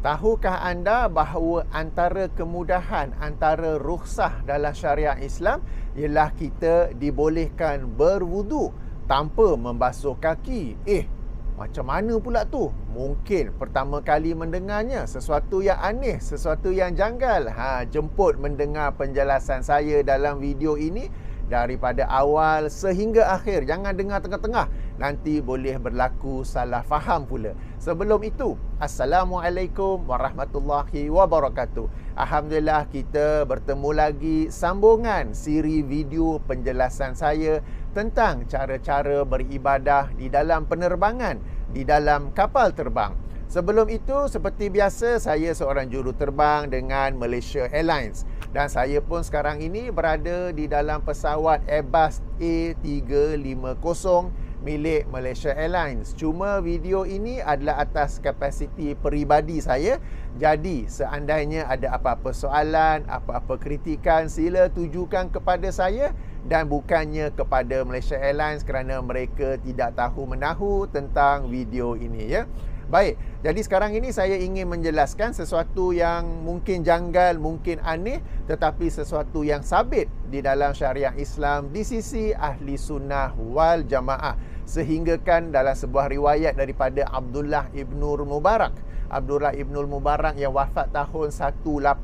Tahukah anda bahawa antara kemudahan, antara rukhsah dalam syariat Islam ialah kita dibolehkan berwuduk tanpa membasuh kaki? Macam mana pula tu? Mungkin pertama kali mendengarnya, sesuatu yang aneh, sesuatu yang janggal. Jemput mendengar penjelasan saya dalam video ini daripada awal sehingga akhir. Jangan dengar tengah-tengah, nanti boleh berlaku salah faham pula. Sebelum itu, Assalamualaikum warahmatullahi wabarakatuh. Alhamdulillah, kita bertemu lagi sambungan siri video penjelasan saya tentang cara-cara beribadah di dalam penerbangan, di dalam kapal terbang. Sebelum itu, seperti biasa, saya seorang juruterbang dengan Malaysia Airlines. Dan saya pun sekarang ini berada di dalam pesawat Airbus A350 milik Malaysia Airlines. Cuma video ini adalah atas kapasiti peribadi saya. Jadi, seandainya ada apa-apa soalan, apa-apa kritikan, sila tujukan kepada saya dan bukannya kepada Malaysia Airlines kerana mereka tidak tahu menahu tentang video ini, ya. Baik, jadi sekarang ini saya ingin menjelaskan sesuatu yang mungkin janggal, mungkin aneh, tetapi sesuatu yang sabit di dalam syariat Islam di sisi ahli sunnah wal jamaah. Sehinggakan dalam sebuah riwayat daripada Abdullah ibnul Mubarak. Abdullah ibnul Mubarak yang wafat tahun 181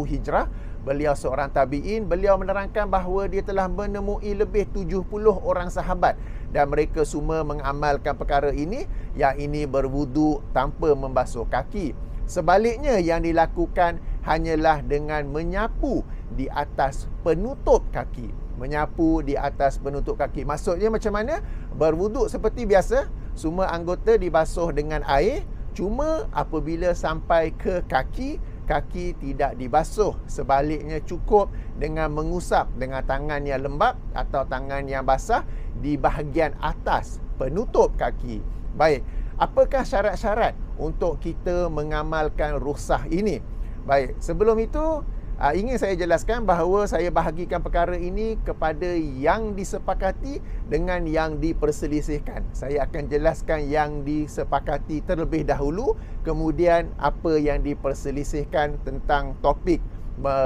Hijrah. Beliau seorang tabi'in. Beliau menerangkan bahawa dia telah menemui lebih 70 orang sahabat dan mereka semua mengamalkan perkara ini, yang ini berwuduk tanpa membasuh kaki. Sebaliknya, yang dilakukan hanyalah dengan menyapu di atas penutup kaki. Menyapu di atas penutup kaki. Maksudnya macam mana? Berwuduk seperti biasa, semua anggota dibasuh dengan air, cuma apabila sampai ke kaki, kaki tidak dibasuh. Sebaliknya cukup dengan mengusap dengan tangan yang lembap atau tangan yang basah di bahagian atas penutup kaki. Baik, apakah syarat-syarat untuk kita mengamalkan rukhsah ini? Baik, sebelum itu ingin saya jelaskan bahawa saya bahagikan perkara ini kepada yang disepakati dengan yang diperselisihkan. Saya akan jelaskan yang disepakati terlebih dahulu, kemudian apa yang diperselisihkan tentang topik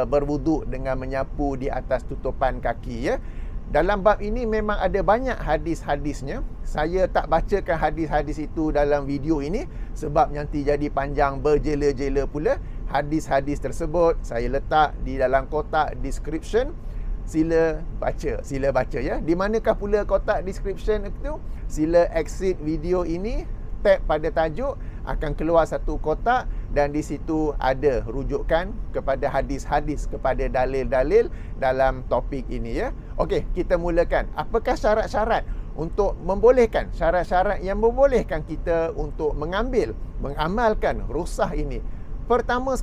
berwuduk dengan menyapu di atas tutupan kaki, ya. Dalam bab ini memang ada banyak hadis-hadisnya. Saya tak bacakan hadis-hadis itu dalam video ini sebab nanti jadi panjang berjela-jela pula. Hadis-hadis tersebut saya letak di dalam kotak description. Sila baca, ya. Di manakah pula kotak description itu? Sila exit video ini, tap pada tajuk, akan keluar satu kotak dan di situ ada rujukan kepada hadis-hadis, kepada dalil-dalil dalam topik ini, ya. Okey, kita mulakan. Apakah syarat-syarat untuk membolehkan, syarat-syarat yang membolehkan kita untuk mengamalkan rukhsah ini? Pertama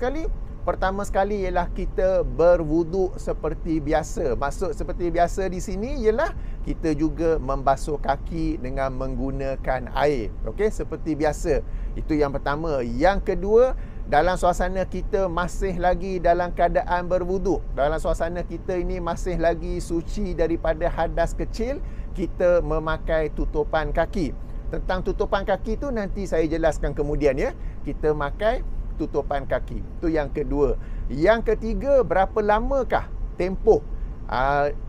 sekali ialah kita berwuduk seperti biasa. Maksud seperti biasa di sini ialah kita juga membasuh kaki dengan menggunakan air. Okey, seperti biasa. Itu yang pertama. Yang kedua, dalam suasana kita masih lagi dalam keadaan berwuduk, dalam suasana kita ini masih lagi suci daripada hadas kecil, kita memakai tutupan kaki. Tentang tutupan kaki tu nanti saya jelaskan kemudian, ya. Kita pakai tutupan kaki. Itu yang kedua. Yang ketiga, berapa lamakah tempoh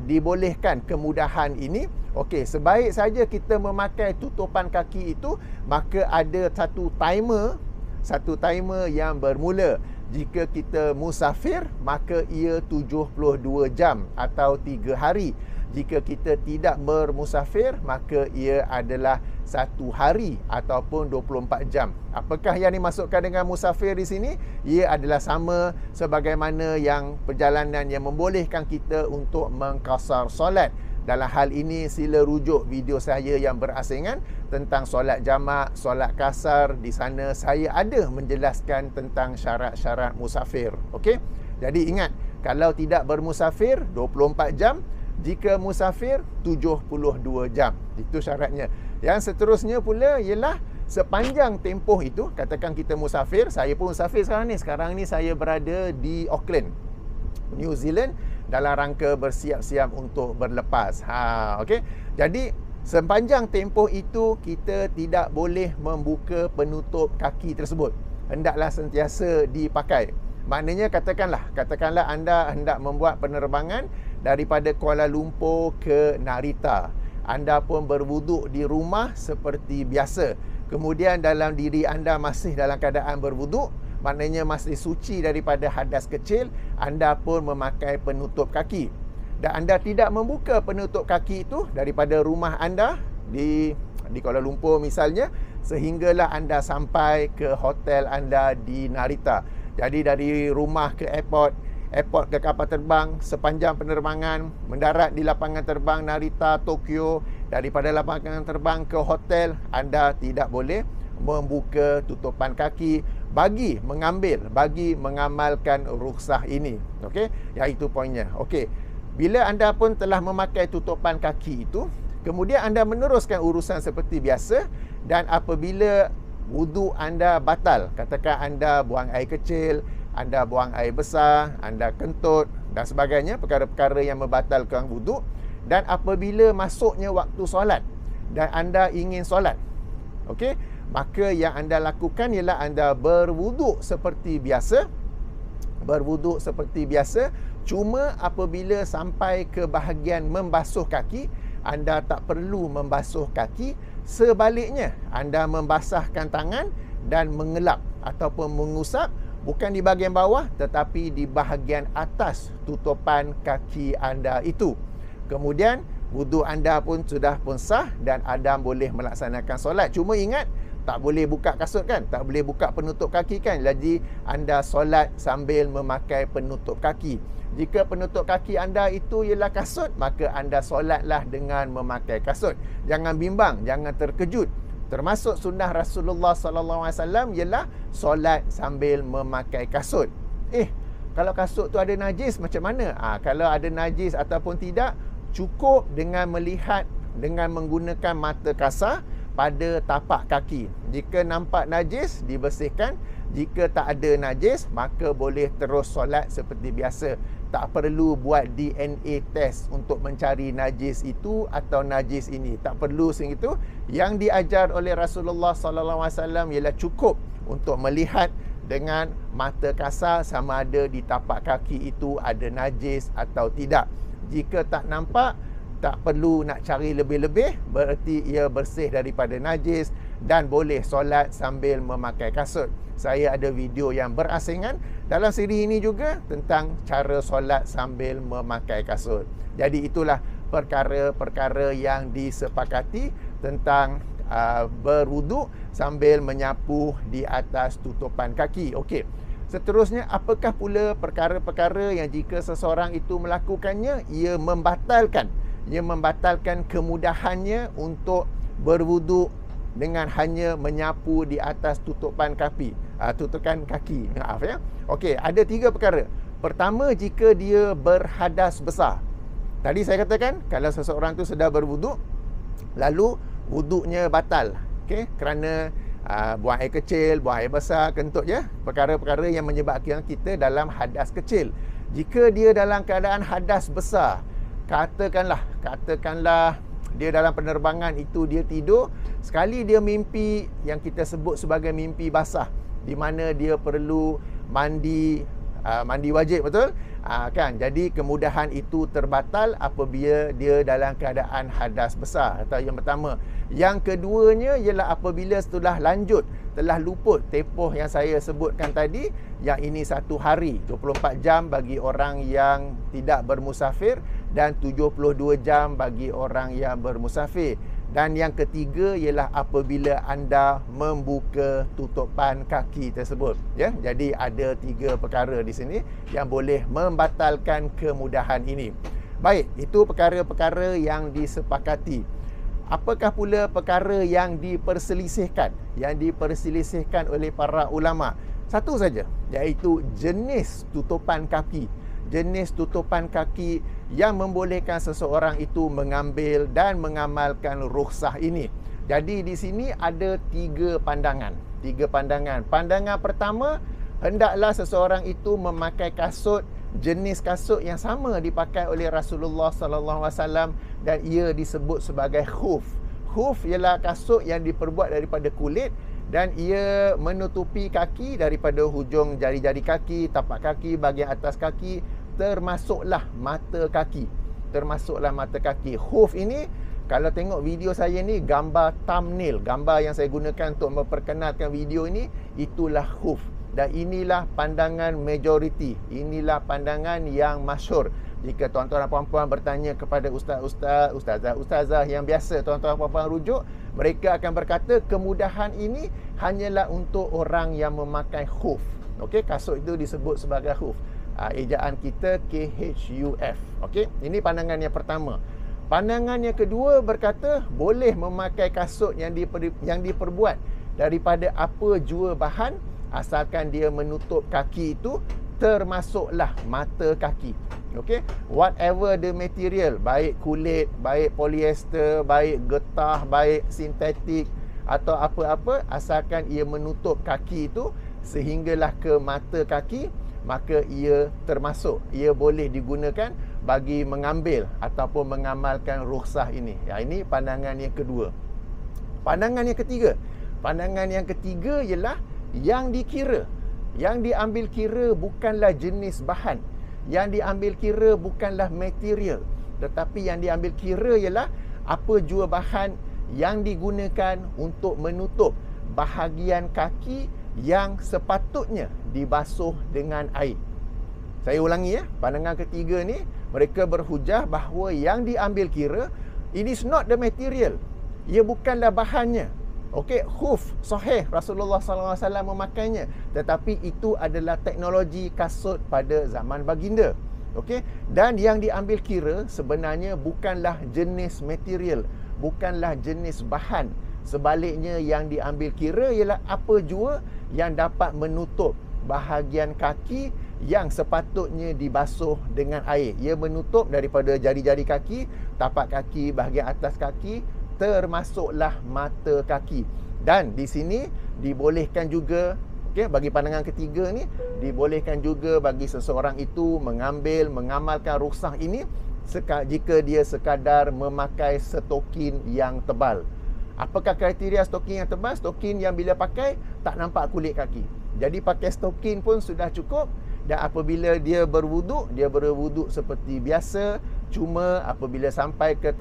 dibolehkan kemudahan ini? Okey, sebaik saja kita memakai tutupan kaki itu, maka ada satu timer yang bermula. Jika kita musafir, maka ia 72 jam atau 3 hari. Jika kita tidak bermusafir, maka ia adalah 1 hari ataupun 24 jam. Apakah yang dimasukkan dengan musafir di sini? Ia adalah sama sebagaimana yang perjalanan yang membolehkan kita untuk mengqasar solat. Dalam hal ini, sila rujuk video saya yang berasingan tentang solat jamak, solat kasar. Di sana saya ada menjelaskan tentang syarat-syarat musafir. Okey? Jadi ingat, kalau tidak bermusafir 24 jam, jika musafir 72 jam. Itu syaratnya. Yang seterusnya pula ialah sepanjang tempoh itu, katakan kita musafir, saya pun musafir sekarang ni saya berada di Auckland, New Zealand, dalam rangka bersiap-siap untuk berlepas. Okey. Jadi sepanjang tempoh itu kita tidak boleh membuka penutup kaki tersebut. hendaklah sentiasa dipakai. Maknanya katakanlah anda hendak membuat penerbangan daripada Kuala Lumpur ke Narita. Anda pun berwuduk di rumah seperti biasa. Kemudian dalam diri anda masih dalam keadaan berwuduk, maknanya masih suci daripada hadas kecil, anda pun memakai penutup kaki. Dan anda tidak membuka penutup kaki itu daripada rumah anda di Kuala Lumpur misalnya, sehinggalah anda sampai ke hotel anda di Narita. Jadi dari rumah ke airport ke kapal terbang, sepanjang penerbangan, mendarat di lapangan terbang Narita, Tokyo, daripada lapangan terbang ke hotel, anda tidak boleh membuka tutupan kaki bagi mengamalkan rukhsah ini. Okey, iaitu poinnya. Okey. Bila anda pun telah memakai tutupan kaki itu, kemudian anda meneruskan urusan seperti biasa, dan apabila wuduk anda batal, katakan anda buang air kecil, anda buang air besar, anda kentut dan sebagainya, perkara-perkara yang membatalkan wuduk, dan apabila masuknya waktu solat dan anda ingin solat, okey, maka yang anda lakukan ialah anda berwuduk seperti biasa. Cuma apabila sampai ke bahagian membasuh kaki, anda tak perlu membasuh kaki. Sebaliknya, anda membasahkan tangan dan mengelap ataupun mengusap, bukan di bahagian bawah tetapi di bahagian atas tutupan kaki anda itu. Kemudian wuduk anda pun sudah pun sah dan anda boleh melaksanakan solat. Cuma ingat, tak boleh buka kasut kan, tak boleh buka penutup kaki kan. Jadi anda solat sambil memakai penutup kaki. Jika penutup kaki anda itu ialah kasut, maka anda solatlah dengan memakai kasut. Jangan bimbang, jangan terkejut. Termasuk sunnah Rasulullah SAW ialah solat sambil memakai kasut. Kalau kasut tu ada najis macam mana? Kalau ada najis ataupun tidak, cukup dengan melihat dengan menggunakan mata kasar pada tapak kaki. Jika nampak najis, dibersihkan. Jika tak ada najis, maka boleh terus solat seperti biasa. Tak perlu buat DNA test untuk mencari najis itu atau najis ini. Tak perlu segitu. Yang diajar oleh Rasulullah SAW ialah cukup untuk melihat dengan mata kasar sama ada di tapak kaki itu ada najis atau tidak. Jika tak nampak, tak perlu nak cari lebih-lebih, berarti ia bersih daripada najis dan boleh solat sambil memakai kasut. Saya ada video yang berasingan dalam siri ini juga tentang cara solat sambil memakai kasut. Jadi itulah perkara-perkara yang disepakati tentang berwuduk sambil menyapu di atas tutupan kaki. Okey. Seterusnya, apakah pula perkara-perkara yang jika seseorang itu melakukannya, ia membatalkan kemudahannya untuk berwuduk dengan hanya menyapu di atas tutupan kaki. Maaf ya. Okey, ada 3 perkara. Pertama, jika dia berhadas besar. Tadi saya katakan, kalau seseorang tu sedang berwuduk, lalu wuduknya batal. Okey, kerana buang air kecil, buang air besar, kentut ya. Perkara-perkara yang menyebabkan kita dalam hadas kecil. Jika dia dalam keadaan hadas besar, katakanlah dia dalam penerbangan itu dia tidur, sekali dia mimpi yang kita sebut sebagai mimpi basah, di mana dia perlu mandi wajib, betul? Kan? Jadi kemudahan itu terbatal apabila dia dalam keadaan hadas besar. Atau yang pertama. Yang keduanya ialah apabila setelah lanjut, telah luput tempoh yang saya sebutkan tadi, yang ini 1 hari, 24 jam bagi orang yang tidak bermusafir dan 72 jam bagi orang yang bermusafir. Dan yang ketiga ialah apabila anda membuka tutupan kaki tersebut, ya. Jadi ada 3 perkara di sini yang boleh membatalkan kemudahan ini. Baik, itu perkara-perkara yang disepakati. Apakah pula perkara yang diperselisihkan oleh para ulama? Satu saja, iaitu jenis tutupan kaki. Jenis tutupan kaki yang membolehkan seseorang itu mengambil dan mengamalkan rukhsah ini. Jadi di sini ada 3 pandangan. Pandangan pertama, hendaklah seseorang itu memakai kasut, jenis kasut yang sama dipakai oleh Rasulullah SAW, dan ia disebut sebagai khuf. Khuf ialah kasut yang diperbuat daripada kulit dan ia menutupi kaki daripada hujung jari-jari kaki, tapak kaki, bahagian atas kaki, termasuklah mata kaki. Termasuklah mata kaki. Hoof ini, kalau tengok video saya ni, gambar thumbnail, gambar yang saya gunakan untuk memperkenalkan video ini, itulah hoof. Dan inilah pandangan majoriti. Inilah pandangan yang masyhur. Jika tuan-tuan dan puan-puan bertanya kepada ustaz-ustaz, ustazah-ustazah yang biasa tuan-tuan dan puan-puan rujuk, mereka akan berkata kemudahan ini hanyalah untuk orang yang memakai hoof. Okey, kasut itu disebut sebagai hoof. Ejaan kita KHUF. Okey, ini pandangan yang pertama. Pandangan yang kedua berkata boleh memakai kasut yang diperbuat daripada apa jua bahan, asalkan dia menutup kaki itu, termasuklah mata kaki. Okey, whatever the material, baik kulit, baik polyester, baik getah, baik sintetik atau apa-apa, asalkan ia menutup kaki itu sehinggalah ke mata kaki, maka ia termasuk, ia boleh digunakan bagi mengambil ataupun mengamalkan rukhsah ini. Ini pandangan yang kedua. Pandangan yang ketiga. Pandangan yang ketiga ialah yang dikira, yang diambil kira bukanlah jenis bahan, yang diambil kira bukanlah material, tetapi yang diambil kira ialah apa jua bahan yang digunakan untuk menutup bahagian kaki yang sepatutnya dibasuh dengan air. Saya ulangi ya, pandangan ketiga ni, mereka berhujah bahawa yang diambil kira, it is not the material, ia bukanlah bahannya. Okey, hoof sahih Rasulullah SAW memakainya, tetapi itu adalah teknologi kasut pada zaman baginda. Okey, dan yang diambil kira sebenarnya bukanlah jenis material, bukanlah jenis bahan. Sebaliknya yang diambil kira ialah apa jua yang dapat menutup bahagian kaki yang sepatutnya dibasuh dengan air. Ia menutup daripada jari-jari kaki, tapak kaki, bahagian atas kaki, termasuklah mata kaki. Dan di sini dibolehkan juga, okey, bagi pandangan ketiga ni, dibolehkan juga bagi seseorang itu mengamalkan rukhsah ini jika dia sekadar memakai stokin yang tebal. Apakah kriteria stokin yang tebal? Stokin yang bila pakai tak nampak kulit kaki. Jadi pakai stokin pun sudah cukup. Dan apabila dia berwuduk seperti biasa. Cuma apabila sampai ke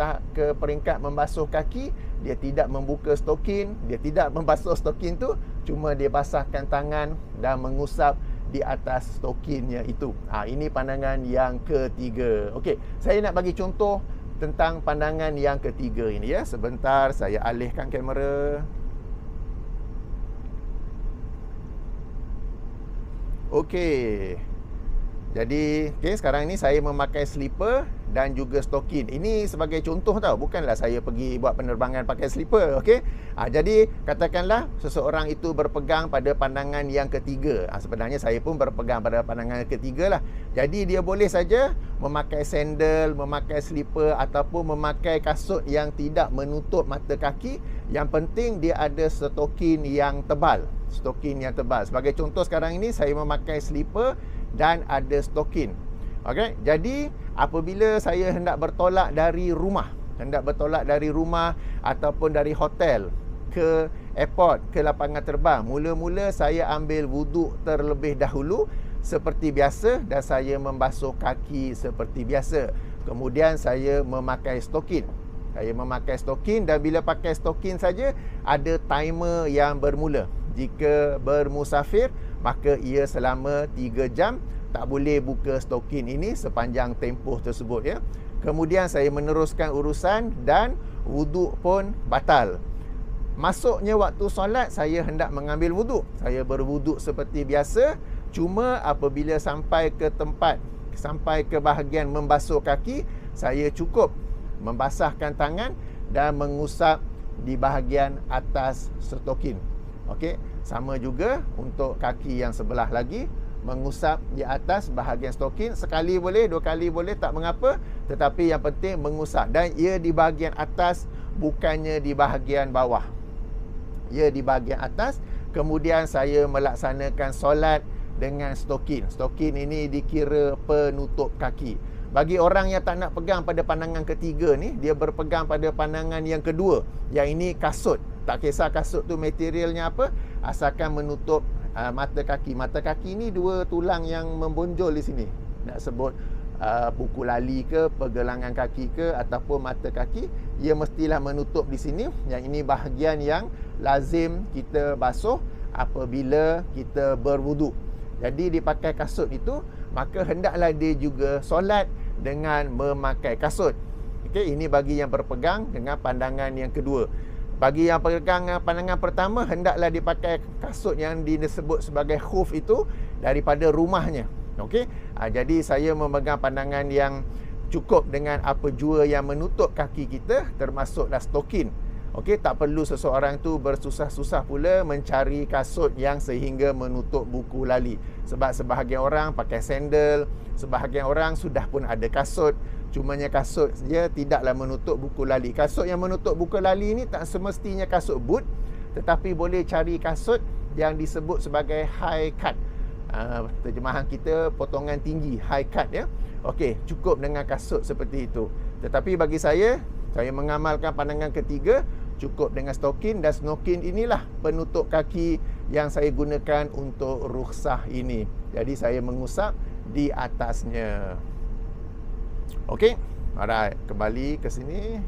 peringkat membasuh kaki, dia tidak membuka stokin, dia tidak membasuh stokin tu, cuma dia basahkan tangan dan mengusap di atas stokinnya itu. Ini pandangan yang ketiga. Okey, saya nak bagi contoh tentang pandangan yang ketiga ini ya. Sebentar saya alihkan kamera. Okey. Jadi, sekarang ni saya memakai slipper dan juga stokin. Ini sebagai contoh tau, bukanlah saya pergi buat penerbangan pakai slipper, okey? Jadi, katakanlah seseorang itu berpegang pada pandangan yang ketiga. Sebenarnya saya pun berpegang pada pandangan yang ketiga lah. Jadi, dia boleh saja memakai sandal, memakai slipper ataupun memakai kasut yang tidak menutup mata kaki. Yang penting dia ada stokin yang tebal. Stokin yang tebal. Sebagai contoh sekarang ini saya memakai slipper dan ada stokin. Okey, jadi apabila saya hendak bertolak dari rumah ataupun dari hotel ke airport, ke lapangan terbang, mula-mula saya ambil wuduk terlebih dahulu seperti biasa dan saya membasuh kaki seperti biasa. Kemudian saya memakai stokin. Dan bila pakai stokin saja ada timer yang bermula. Jika bermusafir, maka ia selama 3 jam tak boleh buka stokin ini sepanjang tempoh tersebut ya. Kemudian saya meneruskan urusan dan wuduk pun batal. Masuknya waktu solat, saya hendak mengambil wuduk. Saya berwuduk seperti biasa, cuma apabila sampai ke tempat, sampai ke bahagian membasuh kaki, saya cukup membasahkan tangan dan mengusap di bahagian atas stokin. Okey, sama juga untuk kaki yang sebelah lagi, mengusap di atas bahagian stokin. Sekali boleh, 2 kali boleh, tak mengapa, tetapi yang penting mengusap. Dan ia di bahagian atas, bukannya di bahagian bawah. Ia di bahagian atas. Kemudian saya melaksanakan solat dengan stokin. Stokin ini dikira penutup kaki. Bagi orang yang tak nak pegang pada pandangan ketiga ni, dia berpegang pada pandangan yang kedua, yang ini kasut. Tak kisah kasut tu materialnya apa, asalkan menutup mata kaki. Mata kaki ni dua tulang yang membonjol di sini. Nak sebut buku lali ke, pergelangan kaki ke, ataupun mata kaki, ia mestilah menutup di sini. Yang ini bahagian yang lazim kita basuh apabila kita berwuduk. Jadi dipakai kasut itu, maka hendaklah dia juga solat dengan memakai kasut. Okey, ini bagi yang berpegang dengan pandangan yang kedua. Bagi yang pegang pandangan pertama, hendaklah dipakai kasut yang disebut sebagai khuf itu daripada rumahnya. Okey, jadi saya memegang pandangan yang cukup dengan apa jua yang menutup kaki kita, termasuklah stokin. Okey, tak perlu seseorang tu bersusah-susah pula mencari kasut yang sehingga menutup buku lali. Sebab sebahagian orang pakai sandal, sebahagian orang sudah pun ada kasut. Cumanya kasut dia tidaklah menutup buku lali. Kasut yang menutup buku lali ni tak semestinya kasut boot, tetapi boleh cari kasut yang disebut sebagai high cut. Terjemahan kita potongan tinggi, high cut ya. Okey, cukup dengan kasut seperti itu. Tetapi bagi saya mengamalkan pandangan ketiga, cukup dengan stokin, dan stokin inilah penutup kaki yang saya gunakan untuk rukhsah ini. Jadi saya mengusap di atasnya. Okey, alright, kembali ke sini.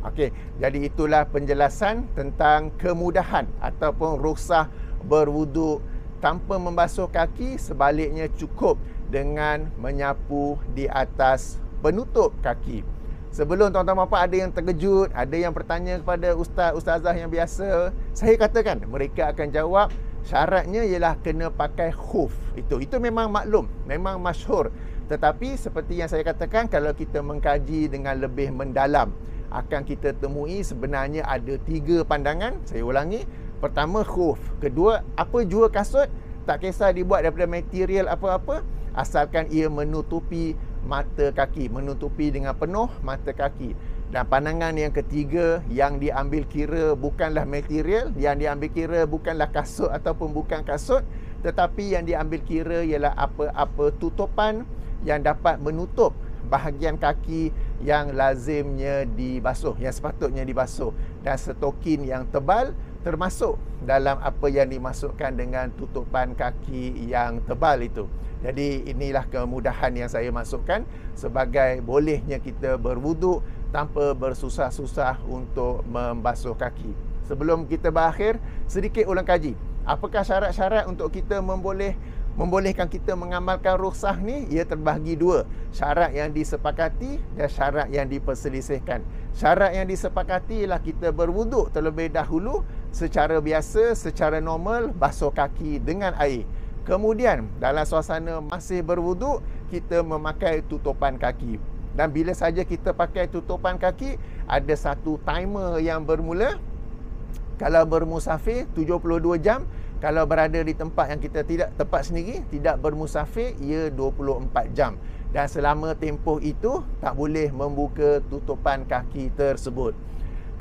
Okey, jadi itulah penjelasan tentang kemudahan ataupun rukhsah berwuduk tanpa membasuh kaki, sebaliknya cukup dengan menyapu di atas penutup kaki. Sebelum tuan-tuan bapa ada yang terkejut, ada yang bertanya kepada ustazah yang biasa, saya katakan mereka akan jawab syaratnya ialah kena pakai khuf. Itu memang maklum, memang masyhur. Tetapi seperti yang saya katakan, kalau kita mengkaji dengan lebih mendalam, akan kita temui sebenarnya ada 3 pandangan. Saya ulangi. Pertama, khuf. Kedua, apa jua kasut, tak kisah dibuat daripada material apa-apa, asalkan ia menutupi mata kaki, menutupi dengan penuh mata kaki. Dan pandangan yang ketiga, yang diambil kira bukanlah material, yang diambil kira bukanlah kasut ataupun bukan kasut, tetapi yang diambil kira ialah apa-apa tutupan yang dapat menutup bahagian kaki yang lazimnya dibasuh, yang sepatutnya dibasuh. Dan stokin yang tebal termasuk dalam apa yang dimasukkan dengan tutupan kaki yang tebal itu. Jadi inilah kemudahan yang saya masukkan sebagai bolehnya kita berwuduk tanpa bersusah-susah untuk membasuh kaki. Sebelum kita berakhir, sedikit ulang kaji. Apakah syarat-syarat untuk kita membolehkan kita mengamalkan rukhsah ni? Ia terbahagi 2. Syarat yang disepakati dan syarat yang diperselisihkan. Syarat yang disepakati ialah kita berwuduk terlebih dahulu secara biasa, secara normal, basuh kaki dengan air. Kemudian dalam suasana masih berwuduk, kita memakai tutupan kaki. Dan bila saja kita pakai tutupan kaki, ada satu timer yang bermula. Kalau bermusafir 72 jam, kalau berada di tempat yang kita tidak tempat sendiri, tidak bermusafir, ia 24 jam. Dan selama tempoh itu tak boleh membuka tutupan kaki tersebut.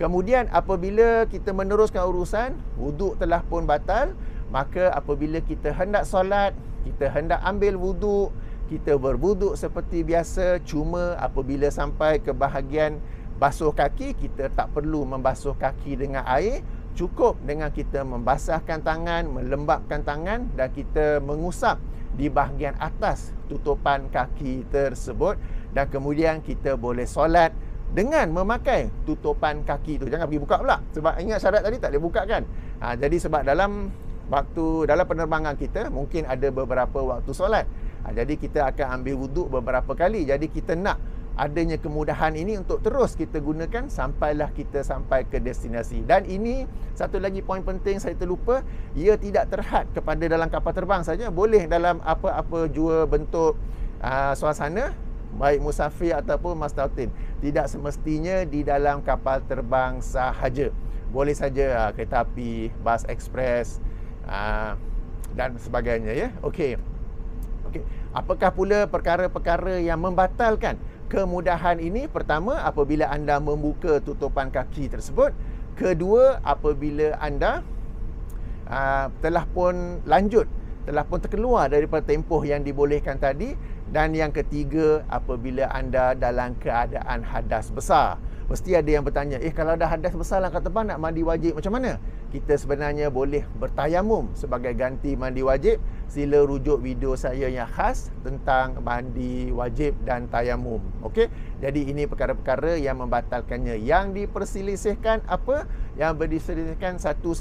Kemudian apabila kita meneruskan urusan, wuduk telah pun batal, maka apabila kita hendak solat, kita hendak ambil wuduk, kita berwuduk seperti biasa, cuma apabila sampai ke bahagian basuh kaki, kita tak perlu membasuh kaki dengan air, cukup dengan kita membasahkan tangan, melembabkan tangan, dan kita mengusap di bahagian atas tutupan kaki tersebut, dan kemudian kita boleh solat dengan memakai tutupan kaki itu. Jangan pergi buka pula, sebab ingat syarat tadi tak boleh buka kan. Jadi sebab dalam penerbangan kita mungkin ada beberapa waktu solat, jadi kita akan ambil wuduk beberapa kali. Jadi kita nak adanya kemudahan ini untuk terus kita gunakan sampailah kita sampai ke destinasi. Dan ini satu lagi poin penting saya terlupa, ia tidak terhad kepada dalam kapal terbang saja, boleh dalam apa-apa jua bentuk suasana, baik musafir ataupun mastautin. Tidak semestinya di dalam kapal terbang sahaja, boleh saja kereta api, bas ekspres dan sebagainya ya. Okey. Apakah pula perkara-perkara yang membatalkan kemudahan ini? Pertama, apabila anda membuka tutupan kaki tersebut. Kedua, apabila anda telah pun terkeluar daripada tempoh yang dibolehkan tadi. Dan yang ketiga, apabila anda dalam keadaan hadas besar. Mesti ada yang bertanya, kalau dah hadas besar langkah terbang nak mandi wajib macam mana? Kita sebenarnya boleh bertayamum sebagai ganti mandi wajib. Sila rujuk video saya yang khas tentang mandi wajib dan tayamum. Okey? Jadi ini perkara-perkara yang membatalkannya. Yang diperselisihkan apa? Yang berdiselisihkan satu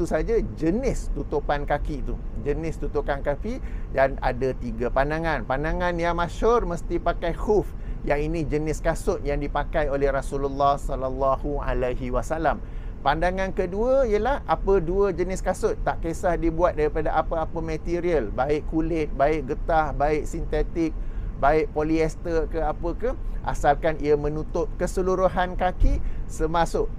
saja jenis tutupan kaki itu. Jenis tutupan kaki, dan ada 3 pandangan. Pandangan yang masyhur mesti pakai khuf. Yang ini jenis kasut yang dipakai oleh Rasulullah sallallahu alaihi wasallam. Pandangan kedua ialah apa 2 jenis kasut, tak kisah dibuat daripada apa-apa material, baik kulit, baik getah, baik sintetik, baik polyester ke apa ke, asalkan ia menutup keseluruhan kaki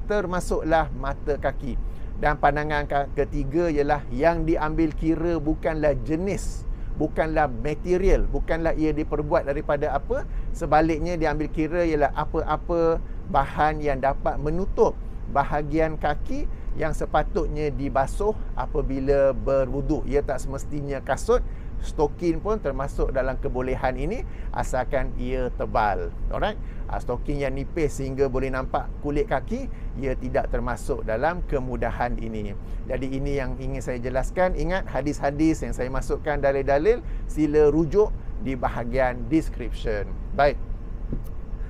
termasuklah mata kaki. Dan pandangan ketiga ialah yang diambil kira bukanlah jenis, bukanlah material, bukanlah ia diperbuat daripada apa, sebaliknya diambil kira ialah apa-apa bahan yang dapat menutup bahagian kaki yang sepatutnya dibasuh apabila berwuduk. Ia tak semestinya kasut, stokin pun termasuk dalam kebolehan ini asalkan ia tebal. Alright? Stokin yang nipis sehingga boleh nampak kulit kaki, ia tidak termasuk dalam kemudahan ini. Jadi ini yang ingin saya jelaskan. Ingat hadis-hadis yang saya masukkan dalil-dalil, sila rujuk di bahagian description. Baik.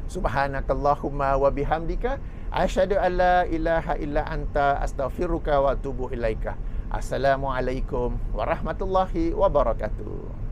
Subhanakallahumma wa bihamdika asyhadu an la ilaha illa anta astaghfiruka wa atubu ilaika. Assalamualaikum warahmatullahi wabarakatuh.